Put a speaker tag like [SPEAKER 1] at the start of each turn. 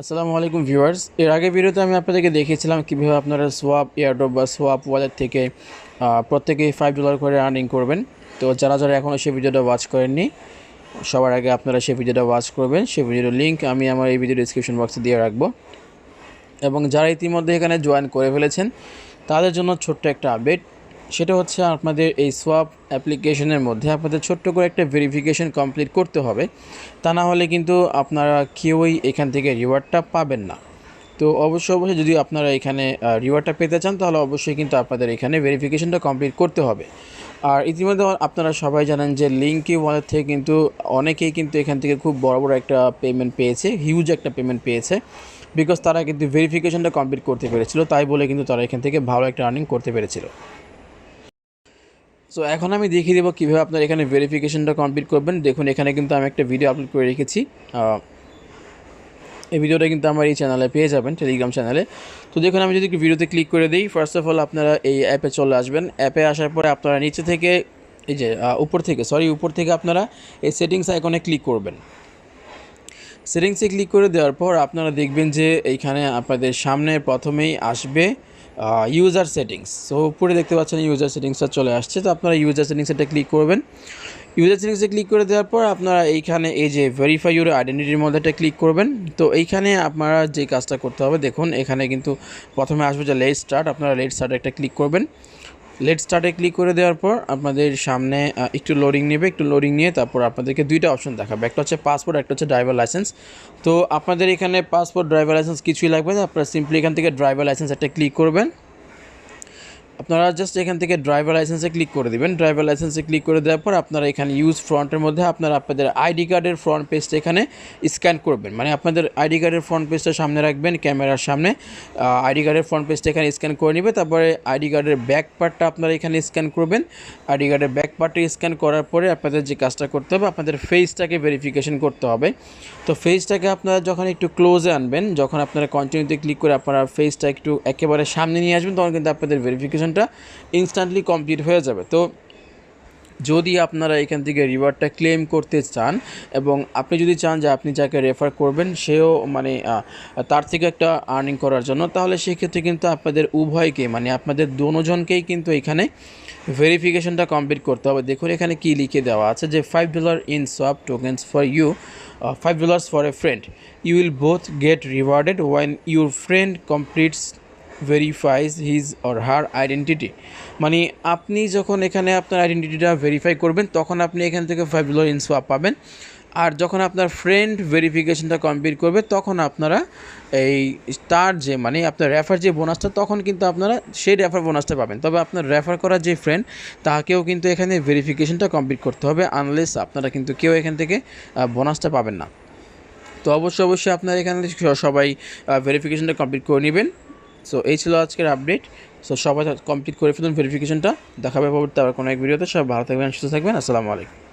[SPEAKER 1] আসসালামু আলাইকুম ভিউয়ার্স। এর আগে ভিডিওতে আমি আপনাদেরকে দেখিয়েছিলাম কীভাবে আপনারা সোয়াপ এয়ারড্রপ বা সোয়াপ ওয়ালেট থেকে প্রত্যেকেই $5 করে আর্নিং করবেন। তো যারা যারা এখনও সেই ভিডিওটা ওয়াচ করেননি, সবার আগে আপনারা সেই ভিডিওটা ওয়াচ করবেন। সেই ভিডিওর লিঙ্ক আমি আমার এই ভিডিও ডিসক্রিপশন বক্সে দিয়ে রাখবো। এবং যারা ইতিমধ্যে এখানে জয়েন করে ফেলেছেন তাদের জন্য ছোট্ট একটা আপডেট, সেটা হচ্ছে আপনাদের এই সোয়াপ অ্যাপ্লিকেশনের মধ্যে আপনাদের ছোট্ট করে একটা ভেরিফিকেশন কমপ্লিট করতে হবে। তা না হলে কিন্তু আপনারা কেউই এখান থেকে রিওয়ার্ডটা পাবেন না। তো অবশ্যই যদি আপনারা এখানে রিওয়ার্ডটা পেতে চান তাহলে অবশ্যই কিন্তু আপনাদের এখানে ভেরিফিকেশনটা কমপ্লিট করতে হবে। আর ইতিমধ্যে আপনারা সবাই জানেন যে লিঙ্কি ওয়ালেট থেকে কিন্তু অনেকেই কিন্তু এখান থেকে খুব বড় বড় একটা পেমেন্ট পেয়েছে, হিউজ একটা পেমেন্ট পেয়েছে, বিকজ তারা কিন্তু ভেরিফিকেশনটা কমপ্লিট করতে পেরেছিল, তাই বলে কিন্তু তারা এখান থেকে ভালো একটা আর্নিং করতে পেরেছিল। সো এখন আমি দেখিয়ে দেবো কীভাবে আপনারা এখানে ভেরিফিকেশনটা কমপ্লিট করবেন। দেখুন, এখানে কিন্তু আমি একটা ভিডিও আপলোড করে রেখেছি। এই ভিডিওটা কিন্তু আমার এই চ্যানেলে পেয়ে যাবেন, টেলিগ্রাম চ্যানেলে। তো দেখুন, আমি যদি একটু ভিডিওতে ক্লিক করে দিই, ফার্স্ট অফ অল আপনারা এই অ্যাপে চলে আসবেন। অ্যাপে আসার পরে আপনারা নিচে থেকে এই যে উপর থেকে আপনারা এই সেটিংস আইকনে ক্লিক করবেন। সেটিংসে ক্লিক করে দেওয়ার পর আপনারা দেখবেন যে এইখানে আপনাদের সামনে প্রথমেই আসবে ইউজার সেটিংস। সো উপরে দেখতে পাচ্ছেন ইউজার সেটিংসটা চলে আসছে। তো আপনারা ইউজার সেটিংসটা ক্লিক করবেন। ইউজার সেটিংসে ক্লিক করে দেওয়ার পর আপনারা এইখানে এই যে ভেরিফাই ইউর আইডেন্টিটির মধ্যে একটা ক্লিক করবেন। তো এইখানে আপনারা যে কাজটা করতে হবে, দেখুন এখানে কিন্তু প্রথমে আসবে যে লেট স্টার্ট, আপনারা লেট স্টার্টে একটা ক্লিক করবেন। লেট স্টার্টে ক্লিক করে দেওয়ার পর আপনাদের সামনে একটু লোডিং নেবে, একটু লোডিং নিয়ে তারপর আপনাদেরকে দুইটা অপশন দেখাবে, একটা হচ্ছে পাসপোর্ট, একটা হচ্ছে ড্রাইভার লাইসেন্স। তো আপনাদের এখানে পাসপোর্ট ড্রাইভার লাইসেন্স কিছুই লাগবে না, আপনারা সিম্পলি এখান থেকে ড্রাইভার লাইসেন্স একটা ক্লিক করবেন। আপনারা জাস্ট এখান থেকে ড্রাইভার লাইসেন্সে ক্লিক করে দেবেন। ড্রাইভার লাইসেন্সে ক্লিক করে দেওয়ার পর আপনারা এখানে ইউজ ফ্রন্টের মধ্যে আপনারা আপনাদের আইডি কার্ডের ফ্রন্ট পেজটা এখানে স্ক্যান করবেন। মানে আপনাদের আইডি কার্ডের ফ্রন্ট পেজটা সামনে রাখবেন, ক্যামেরার সামনে আইডি কার্ডের ফ্রন্ট পেজটা এখানে স্ক্যান করে নেবে। তারপরে আইডি কার্ডের ব্যাক পার্টটা আপনারা এখানে স্ক্যান করবেন। আইডি কার্ডের ব্যাক পার্টটা স্ক্যান করার পরে আপনাদের যে কাজটা করতে হবে, আপনাদের ফেসটাকে ভেরিফিকেশন করতে হবে। তো ফেসটাকে আপনারা যখন একটু ক্লোজে আনবেন, যখন আপনারা কন্টিনিউতে ক্লিক করে আপনারা ফেসটা একটু একেবারে সামনে নিয়ে আসবেন, তখন কিন্তু আপনাদের ভেরিফিকেশনটা ইনস্ট্যান্টলি কমপ্লিট হয়ে যাবে। তো যদি আপনারা এখান থেকে রিওয়ার্ডটা ক্লেম করতে চান এবং আপনি যদি চান যে আপনি যাকে রেফার করবেন সেও মানে তার থেকে একটা আর্নিং করার জন্য, তাহলে সেক্ষেত্রে কিন্তু আপনাদের উভয়কে মানে আপনাদের দুজনকেই কিন্তু এখানে ভেরিফিকেশনটা কমপ্লিট করতে হবে। দেখুন এখানে কি লিখে দেওয়া আছে যে $5 in swap tokens for you, $5 for a friend, you will both get rewarded when your friend completes verifies his or her identity. মানে আপনি যখন এখানে আপনার আইডেন্টিটিটা ভেরিফাই করবেন তখন আপনি এখান থেকে $5 ইন সোয়াপ পাবেন। আর যখন আপনার ফ্রেন্ড ভেরিফিকেশনটা কমপ্লিট করবে তখন আপনারা এই তার যে মানে আপনার রেফার যে বোনাসটা, তখন কিন্তু আপনারা সেই রেফার বোনাসটা পাবেন। তবে আপনার রেফার করা যে ফ্রেন্ড তাকেও কিন্তু এখানে ভেরিফিকেশনটা কমপ্লিট করতে হবে, আনলেস আপনারা কিন্তু কেউ এখান থেকে বোনাসটা পাবেন না। তো অবশ্যই আপনারা এখানে সবাই ভেরিফিকেশনটা কমপ্লিট করে নেবেন। সো এই ছিল আজকের আপডেট। সো সবাই কমপ্লিট করে ফেলুন ভেরিফিকেশনটা। দেখাবে পরবর্তী আবার কোনো এক ভিডিওতে। সব ভালো থাকবেন, সুস্থ থাকবেন। আসসালামু আলাইকুম।